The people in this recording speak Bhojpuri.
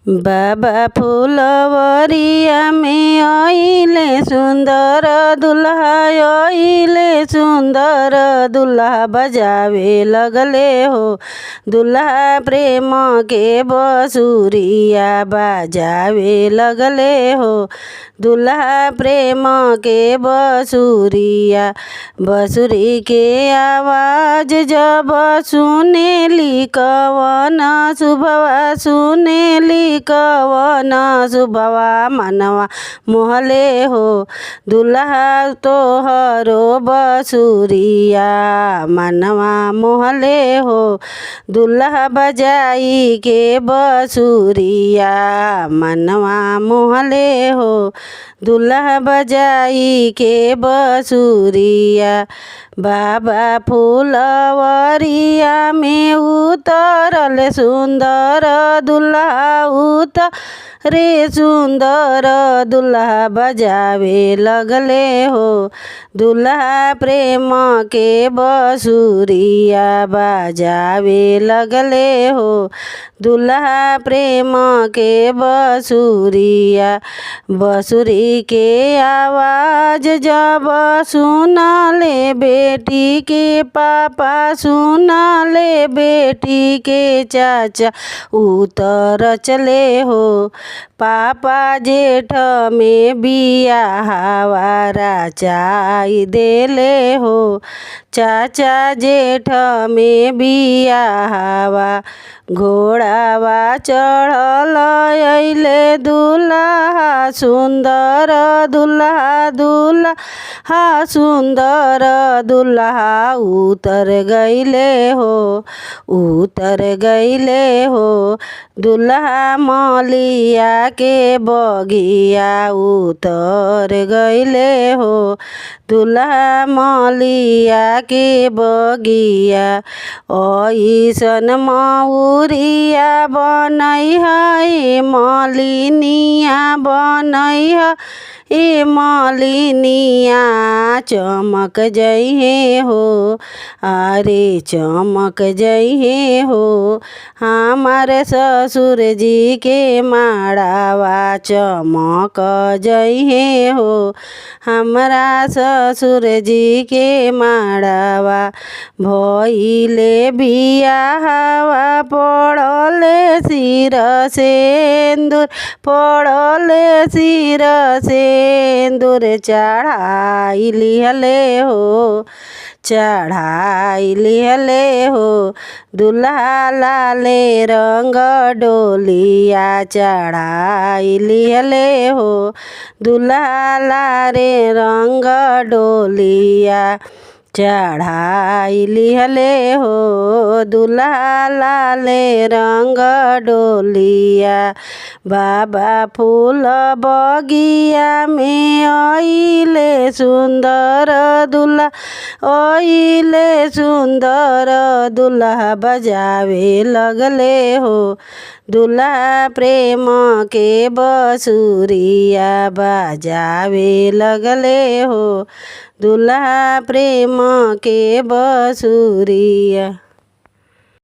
बाबा फुलवरिया में आइले सुंदर दुल्हा आइले सुंदर दुल्हा बजावे लगले हो। दुल्हा प्रेम के बसुरिया बजावे लगले हो। दुल्हा प्रेम के बसुरिया बसुरी के आवाज जब सुनेली कवन शुभवा सुनेली कवन शुभवा मनवा मोहले हो। दुल्हा तोहरो बसुरिया मनवा मोहले हो। दुल्हा बजाई के बसुरिया मनवा मोहले हो। दुल्हा बजाई के बसुरिया बाबा फुलवरिया में उतरल सुंदर दुल्हा उतरे सुंदर दुल्हा बजावे लगले हो। दुल्हा प्रेम के बसुरिया बजावे लगले हो। दुल्हा प्रेम के बसुरिया बसुरी के आवाज जब सुनले बेटी के पापा सुनले बेटी के चाचा उतर चले हो। पापा जेठ में बियाहवा रचाई देले हो। चाचा जेठ में बियाहवा घोड़ावा चढ़ल अइले दुल्हा सुंदर दुल्हा दुल्हा सुंदर दुल्हा उतर गइले हो उतर गइले हो। दुल्हा मलिया के बगिया उतर गइले हो। दुल्हा मलिया के बगिया ऐसन मौरिया बनई है मलिनिया बनई है ए मलिनिया चमक जइहे हो। अरे चमक जइहे हो। हमारे ससुर जी के माड़ावा चमक जइहे हो। हमरा ससुर जी के माड़ावा भइले बियाहवा पड़ले सिर सेंदूर पड़ले सिर सेंदूर चढ़ाई लिहले हो चढ़ाई लिहले हो। दुल्हा लाले रंग डोलिया चढ़ाई लिहले हो। दुल्हा लारे रंग डोलिया चढ़ाई लिहले हो। दुल्हा लाले रंग डोलिया बाबा फूल बगिया में आइले सुंदर दुल्हा आइले सुंदर दुल्हा बजावे लगले हो। दुल्हा प्रेम के बसुरिया बजावे लगले हो। दुल्हा प्रेम के बसुरिया।